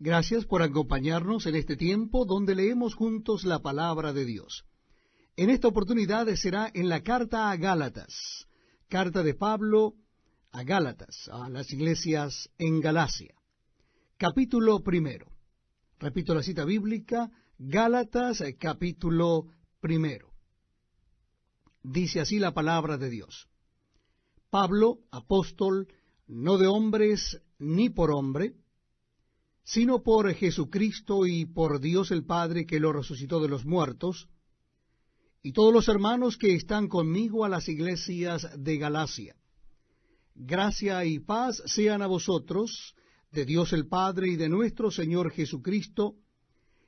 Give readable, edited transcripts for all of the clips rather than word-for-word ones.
Gracias por acompañarnos en este tiempo donde leemos juntos la palabra de Dios. En esta oportunidad será en la carta a Gálatas, carta de Pablo a Gálatas, a las iglesias en Galacia. Capítulo primero. Repito la cita bíblica, Gálatas, capítulo primero. Dice así la palabra de Dios. Pablo, apóstol, no de hombres ni por hombre, sino por Jesucristo y por Dios el Padre que lo resucitó de los muertos, y todos los hermanos que están conmigo a las iglesias de Galacia. Gracia y paz sean a vosotros, de Dios el Padre y de nuestro Señor Jesucristo,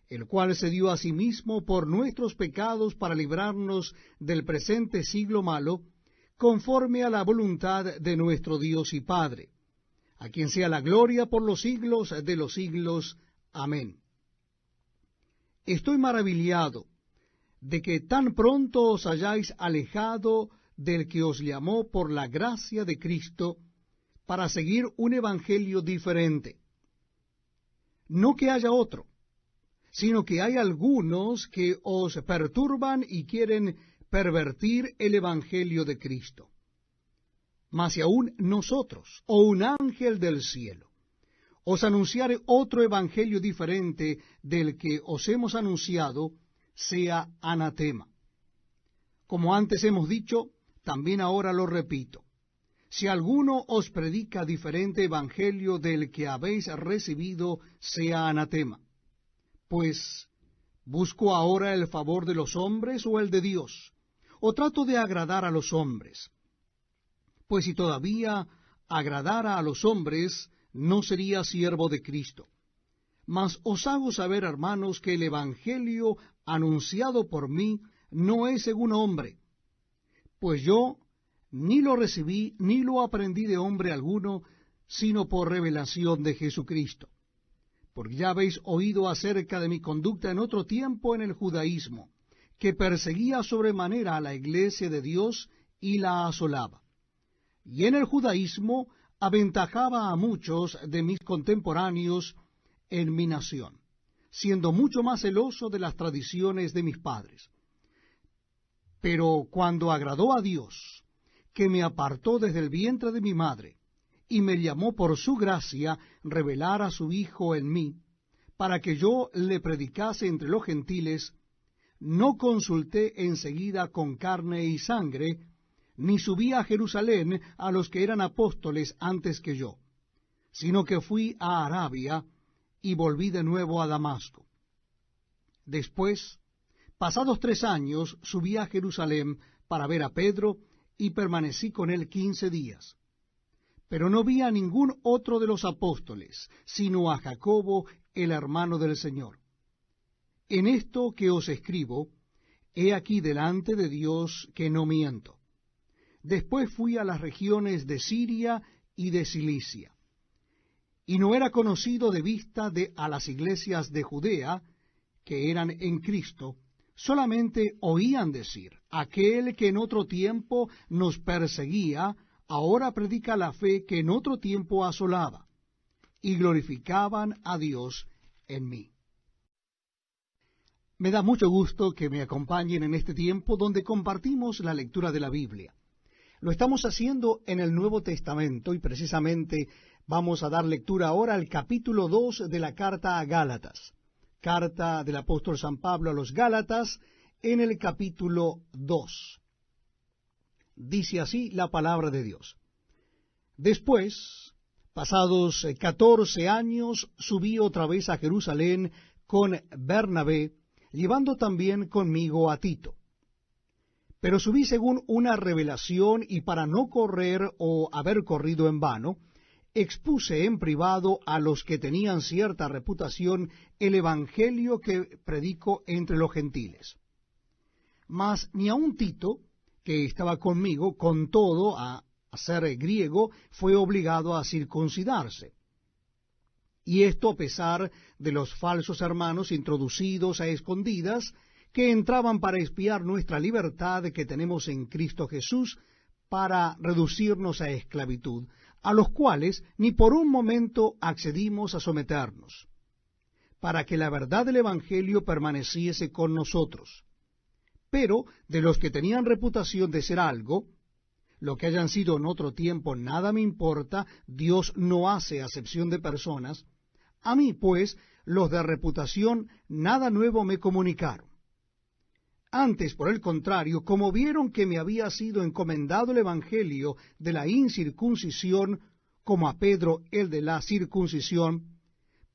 el cual se dio a sí mismo por nuestros pecados para librarnos del presente siglo malo, conforme a la voluntad de nuestro Dios y Padre, a quien sea la gloria por los siglos de los siglos. Amén. Estoy maravillado de que tan pronto os hayáis alejado del que os llamó por la gracia de Cristo para seguir un evangelio diferente. No que haya otro, sino que hay algunos que os perturban y quieren pervertir el evangelio de Cristo. Mas si aún nosotros, o un ángel del cielo, os anunciare otro evangelio diferente del que os hemos anunciado, sea anatema. Como antes hemos dicho, también ahora lo repito. Si alguno os predica diferente evangelio del que habéis recibido, sea anatema. Pues, ¿busco ahora el favor de los hombres o el de Dios? ¿O trato de agradar a los hombres? Pues si todavía agradara a los hombres, no sería siervo de Cristo. Mas os hago saber, hermanos, que el evangelio anunciado por mí no es según hombre, pues yo ni lo recibí ni lo aprendí de hombre alguno, sino por revelación de Jesucristo. Porque ya habéis oído acerca de mi conducta en otro tiempo en el judaísmo, que perseguía sobremanera a la iglesia de Dios y la asolaba. Y en el judaísmo aventajaba a muchos de mis contemporáneos en mi nación, siendo mucho más celoso de las tradiciones de mis padres. Pero cuando agradó a Dios, que me apartó desde el vientre de mi madre, y me llamó por su gracia revelar a su Hijo en mí, para que yo le predicase entre los gentiles, no consulté enseguida con carne y sangre, ni subí a Jerusalén a los que eran apóstoles antes que yo, sino que fui a Arabia y volví de nuevo a Damasco. Después, pasados 3 años, subí a Jerusalén para ver a Pedro y permanecí con él 15 días. Pero no vi a ningún otro de los apóstoles, sino a Jacobo, el hermano del Señor. En esto que os escribo, he aquí delante de Dios que no miento. Después fui a las regiones de Siria y de Cilicia. Y no era conocido de vista a las iglesias de Judea, que eran en Cristo, solamente oían decir, aquel que en otro tiempo nos perseguía, ahora predica la fe que en otro tiempo asolaba, y glorificaban a Dios en mí. Me da mucho gusto que me acompañen en este tiempo donde compartimos la lectura de la Biblia. Lo estamos haciendo en el Nuevo Testamento y precisamente vamos a dar lectura ahora al capítulo 2 de la carta a Gálatas. Carta del apóstol San Pablo a los Gálatas en el capítulo 2. Dice así la palabra de Dios. Después, pasados 14 años, subí otra vez a Jerusalén con Bernabé, llevando también conmigo a Tito. Pero subí según una revelación, y para no correr o haber corrido en vano, expuse en privado a los que tenían cierta reputación el evangelio que predico entre los gentiles. Mas ni aun Tito, que estaba conmigo, con todo a ser griego, fue obligado a circuncidarse. Y esto a pesar de los falsos hermanos introducidos a escondidas, que entraban para espiar nuestra libertad que tenemos en Cristo Jesús, para reducirnos a esclavitud, a los cuales ni por un momento accedimos a someternos, para que la verdad del Evangelio permaneciese con nosotros. Pero de los que tenían reputación de ser algo, lo que hayan sido en otro tiempo, nada me importa, Dios no hace acepción de personas. A mí, pues, los de reputación, nada nuevo me comunicaron. Antes, por el contrario, como vieron que me había sido encomendado el Evangelio de la incircuncisión, como a Pedro el de la circuncisión,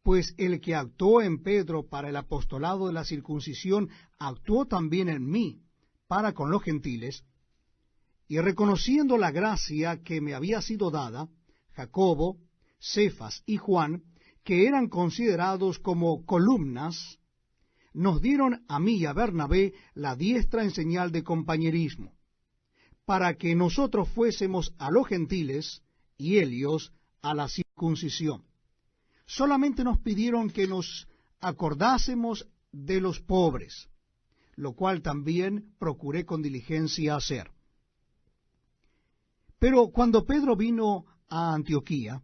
pues el que actuó en Pedro para el apostolado de la circuncisión, actuó también en mí para con los gentiles, y reconociendo la gracia que me había sido dada, Jacobo, Cefas y Juan, que eran considerados como columnas, nos dieron a mí y a Bernabé la diestra en señal de compañerismo, para que nosotros fuésemos a los gentiles y ellos a la circuncisión. Solamente nos pidieron que nos acordásemos de los pobres, lo cual también procuré con diligencia hacer. Pero cuando Pedro vino a Antioquía,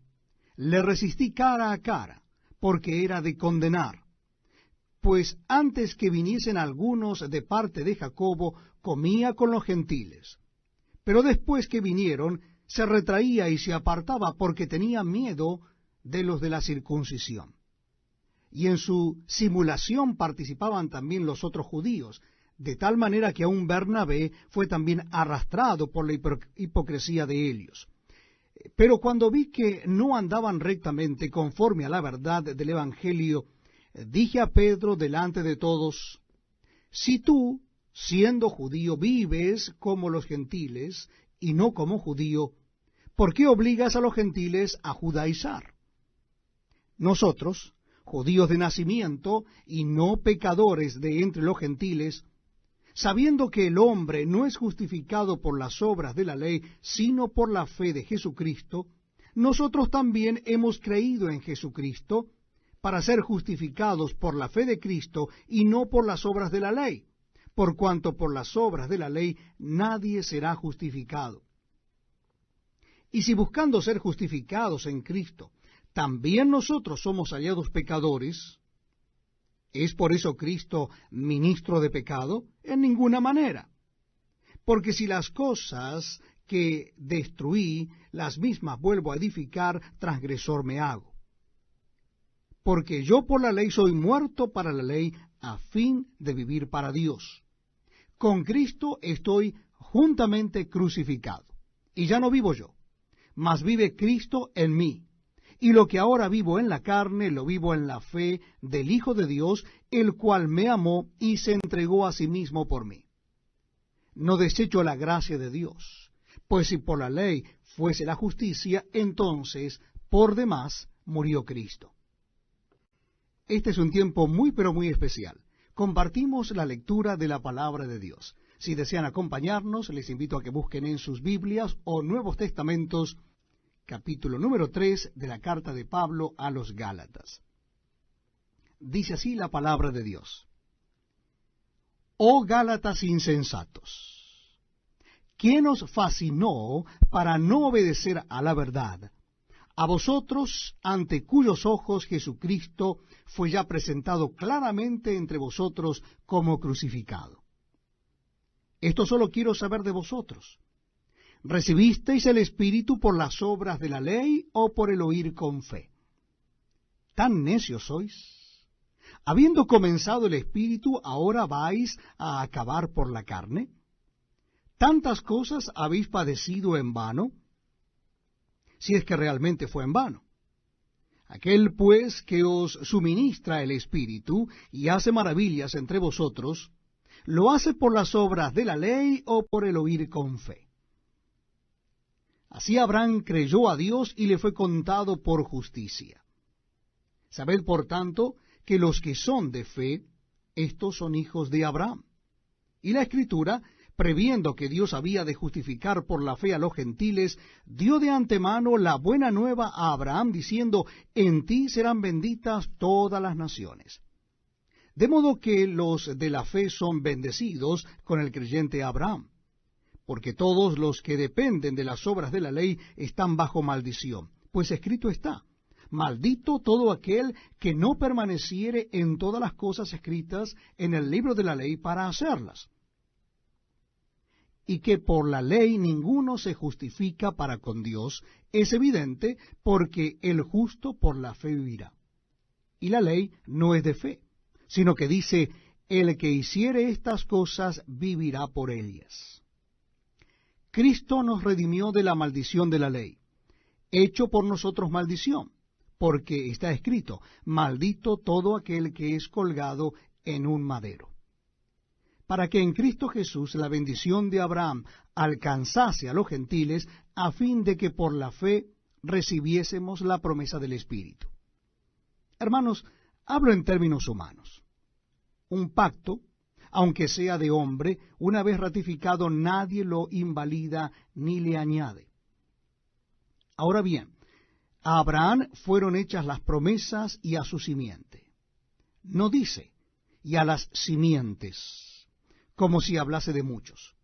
le resistí cara a cara, porque era de condenar. Pues antes que viniesen algunos de parte de Jacobo, comía con los gentiles. Pero después que vinieron, se retraía y se apartaba, porque tenía miedo de los de la circuncisión. Y en su simulación participaban también los otros judíos, de tal manera que aun Bernabé fue también arrastrado por la hipocresía de ellos. Pero cuando vi que no andaban rectamente conforme a la verdad del Evangelio, dije a Pedro delante de todos: si tú, siendo judío, vives como los gentiles y no como judío, ¿por qué obligas a los gentiles a judaizar? Nosotros, judíos de nacimiento y no pecadores de entre los gentiles, sabiendo que el hombre no es justificado por las obras de la ley, sino por la fe de Jesucristo, nosotros también hemos creído en Jesucristo para ser justificados por la fe de Cristo y no por las obras de la ley, por cuanto por las obras de la ley nadie será justificado. Y si buscando ser justificados en Cristo, también nosotros somos hallados pecadores, ¿es por eso Cristo ministro de pecado? En ninguna manera. Porque si las cosas que destruí, las mismas vuelvo a edificar, transgresor me hago. Porque yo por la ley soy muerto para la ley, a fin de vivir para Dios. Con Cristo estoy juntamente crucificado. Y ya no vivo yo, mas vive Cristo en mí. Y lo que ahora vivo en la carne, lo vivo en la fe del Hijo de Dios, el cual me amó y se entregó a sí mismo por mí. No desecho la gracia de Dios, pues si por la ley fuese la justicia, entonces por demás murió Cristo. Este es un tiempo muy pero muy especial. Compartimos la lectura de la palabra de Dios. Si desean acompañarnos, les invito a que busquen en sus Biblias o Nuevos Testamentos, capítulo número 3 de la carta de Pablo a los Gálatas. Dice así la palabra de Dios: Oh Gálatas insensatos, ¿quién os fascinó para no obedecer a la verdad? A vosotros, ante cuyos ojos Jesucristo fue ya presentado claramente entre vosotros como crucificado. Esto solo quiero saber de vosotros: ¿recibisteis el Espíritu por las obras de la ley o por el oír con fe? ¿Tan necios sois? Habiendo comenzado el Espíritu, ¿ahora vais a acabar por la carne? ¿Tantas cosas habéis padecido en vano? Si es que realmente fue en vano. Aquel, pues, que os suministra el Espíritu y hace maravillas entre vosotros, ¿lo hace por las obras de la ley o por el oír con fe? Así Abraham creyó a Dios y le fue contado por justicia. Sabed, por tanto, que los que son de fe, estos son hijos de Abraham. Y la Escritura, previendo que Dios había de justificar por la fe a los gentiles, dio de antemano la buena nueva a Abraham, diciendo: en ti serán benditas todas las naciones. De modo que los de la fe son bendecidos con el creyente Abraham, porque todos los que dependen de las obras de la ley están bajo maldición. Pues escrito está: Maldito todo aquel que no permaneciere en todas las cosas escritas en el libro de la ley para hacerlas. Y que por la ley ninguno se justifica para con Dios, es evidente, porque el justo por la fe vivirá. Y la ley no es de fe, sino que dice, el que hiciere estas cosas vivirá por ellas. Cristo nos redimió de la maldición de la ley, hecho por nosotros maldición, porque está escrito, maldito todo aquel que es colgado en un madero. Para que en Cristo Jesús la bendición de Abraham alcanzase a los gentiles, a fin de que por la fe recibiésemos la promesa del Espíritu. Hermanos, hablo en términos humanos. Un pacto, aunque sea de hombre, una vez ratificado, nadie lo invalida ni le añade. Ahora bien, a Abraham fueron hechas las promesas y a su simiente. No dice, y a las simientes, como si hablase de muchos,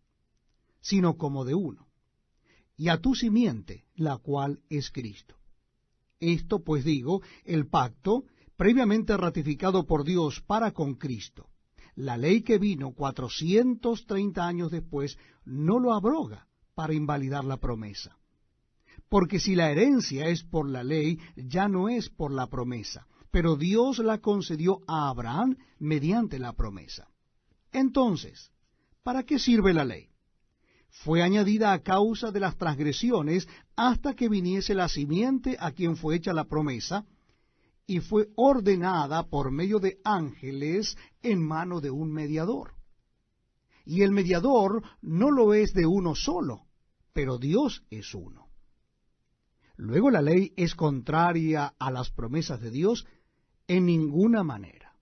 sino como de uno, y a tu simiente, la cual es Cristo. Esto, pues digo, el pacto, previamente ratificado por Dios para con Cristo, la ley que vino 430 años después, no lo abroga para invalidar la promesa. Porque si la herencia es por la ley, ya no es por la promesa, pero Dios la concedió a Abraham mediante la promesa. Entonces, ¿para qué sirve la ley? Fue añadida a causa de las transgresiones hasta que viniese la simiente a quien fue hecha la promesa, y fue ordenada por medio de ángeles en mano de un mediador. Y el mediador no lo es de uno solo, pero Dios es uno. Luego la ley es contraria a las promesas de Dios en ninguna manera.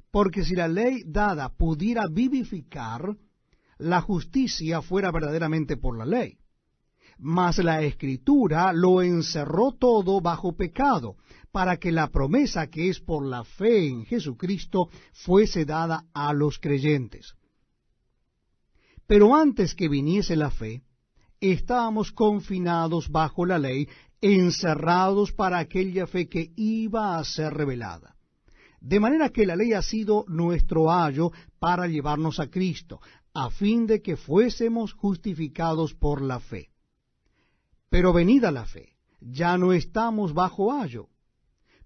Porque si la ley dada pudiera vivificar, la justicia fuera verdaderamente por la ley. Mas la Escritura lo encerró todo bajo pecado, para que la promesa que es por la fe en Jesucristo fuese dada a los creyentes. Pero antes que viniese la fe, estábamos confinados bajo la ley, encerrados para aquella fe que iba a ser revelada. De manera que la ley ha sido nuestro ayo para llevarnos a Cristo, a fin de que fuésemos justificados por la fe. Pero venida la fe, ya no estamos bajo ayo,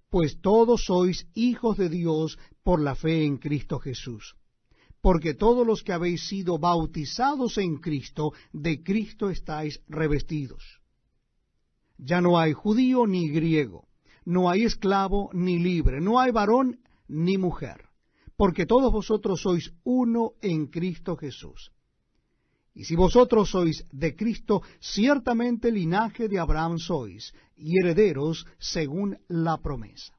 pues todos sois hijos de Dios por la fe en Cristo Jesús. Porque todos los que habéis sido bautizados en Cristo, de Cristo estáis revestidos. Ya no hay judío ni griego, no hay esclavo ni libre, no hay varón ni mujer, porque todos vosotros sois uno en Cristo Jesús. Y si vosotros sois de Cristo, ciertamente linaje de Abraham sois, y herederos según la promesa.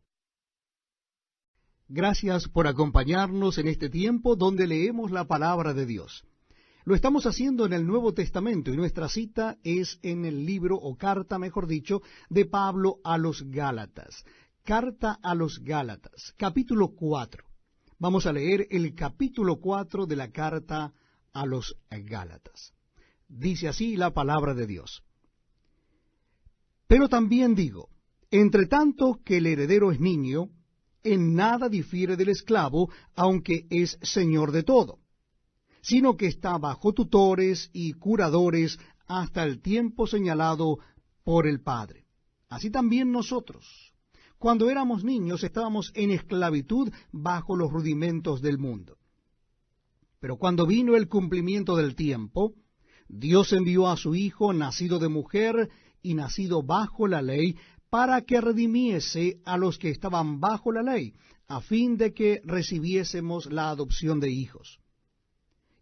Gracias por acompañarnos en este tiempo donde leemos la palabra de Dios. Lo estamos haciendo en el Nuevo Testamento y nuestra cita es en el libro, o carta, mejor dicho, de Pablo a los Gálatas. Carta a los Gálatas, capítulo 4. Vamos a leer el capítulo 4 de la carta a los Gálatas. Dice así la palabra de Dios. Pero también digo, entre tanto que el heredero es niño, en nada difiere del esclavo, aunque es señor de todo, sino que está bajo tutores y curadores hasta el tiempo señalado por el Padre. Así también nosotros, cuando éramos niños, estábamos en esclavitud bajo los rudimentos del mundo. Pero cuando vino el cumplimiento del tiempo, Dios envió a su Hijo, nacido de mujer y nacido bajo la ley, para que redimiese a los que estaban bajo la ley, a fin de que recibiésemos la adopción de hijos.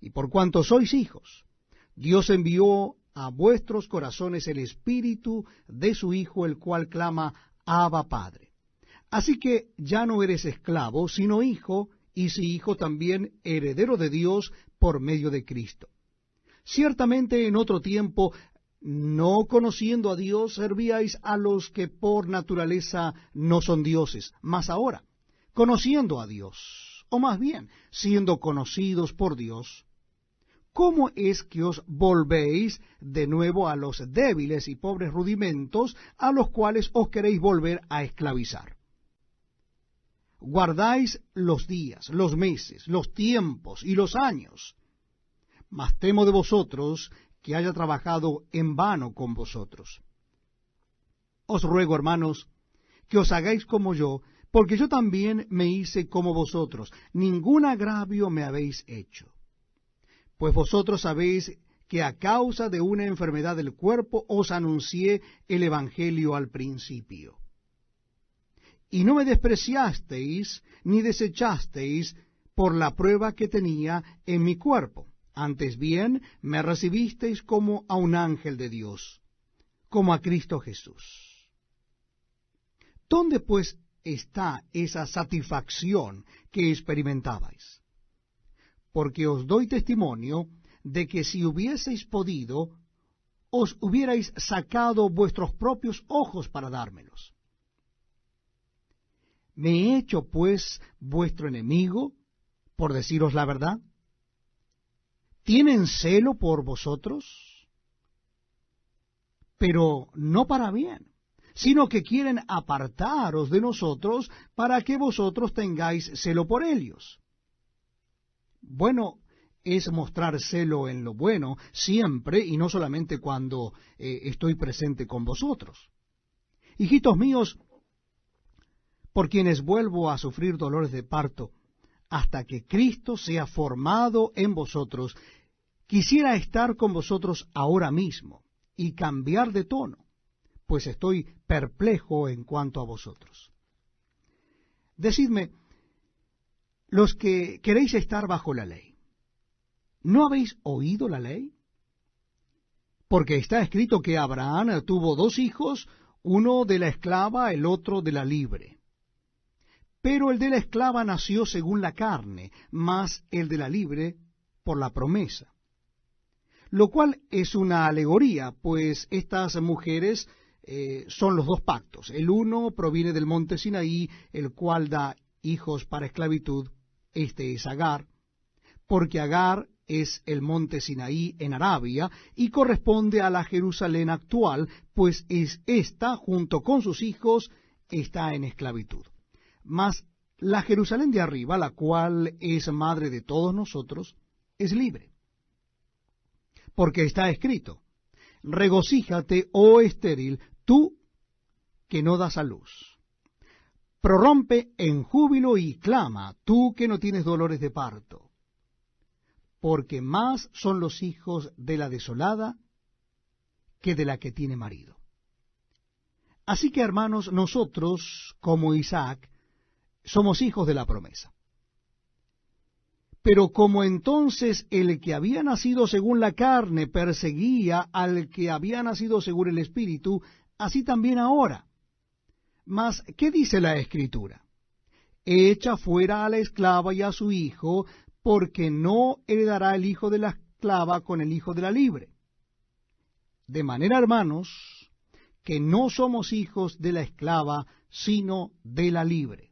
Y por cuanto sois hijos, Dios envió a vuestros corazones el Espíritu de su Hijo, el cual clama, Abba, Padre. Así que ya no eres esclavo, sino hijo, y si hijo también heredero de Dios por medio de Cristo. Ciertamente en otro tiempo, no conociendo a Dios, servíais a los que por naturaleza no son dioses, mas ahora, conociendo a Dios, o más bien, siendo conocidos por Dios, ¿cómo es que os volvéis de nuevo a los débiles y pobres rudimentos a los cuales os queréis volver a esclavizar? Guardáis los días, los meses, los tiempos y los años. Mas temo de vosotros que haya trabajado en vano con vosotros. Os ruego, hermanos, que os hagáis como yo, porque yo también me hice como vosotros. Ningún agravio me habéis hecho. Pues vosotros sabéis que a causa de una enfermedad del cuerpo os anuncié el Evangelio al principio. Y no me despreciasteis ni desechasteis por la prueba que tenía en mi cuerpo. Antes bien, me recibisteis como a un ángel de Dios, como a Cristo Jesús. ¿Dónde pues está esa satisfacción que experimentabais? Porque os doy testimonio de que si hubieseis podido, os hubierais sacado vuestros propios ojos para dármelos. ¿Me he hecho pues vuestro enemigo por deciros la verdad? ¿Tienen celo por vosotros? Pero no para bien, sino que quieren apartaros de nosotros para que vosotros tengáis celo por ellos. Bueno es mostrar celo en lo bueno siempre y no solamente cuando estoy presente con vosotros. Hijitos míos, por quienes vuelvo a sufrir dolores de parto, hasta que Cristo sea formado en vosotros, quisiera estar con vosotros ahora mismo y cambiar de tono, pues estoy perplejo en cuanto a vosotros. Decidme, los que queréis estar bajo la ley, ¿no habéis oído la ley? Porque está escrito que Abraham tuvo 2 hijos, uno de la esclava, el otro de la libre. Pero el de la esclava nació según la carne, mas el de la libre por la promesa. Lo cual es una alegoría, pues estas mujeres son los 2 pactos. El uno proviene del monte Sinaí, el cual da hijos para esclavitud. Este es Agar, porque Agar es el monte Sinaí en Arabia y corresponde a la Jerusalén actual, pues es esta, junto con sus hijos, está en esclavitud. Mas la Jerusalén de arriba, la cual es madre de todos nosotros, es libre. Porque está escrito, regocíjate, oh estéril, tú que no das a luz. Prorrompe en júbilo y clama, tú que no tienes dolores de parto. Porque más son los hijos de la desolada que de la que tiene marido. Así que, hermanos, nosotros, como Isaac, somos hijos de la promesa. Pero como entonces el que había nacido según la carne perseguía al que había nacido según el Espíritu, así también ahora. Mas, ¿qué dice la Escritura? Echa fuera a la esclava y a su hijo, porque no heredará el hijo de la esclava con el hijo de la libre. De manera, hermanos, que no somos hijos de la esclava, sino de la libre.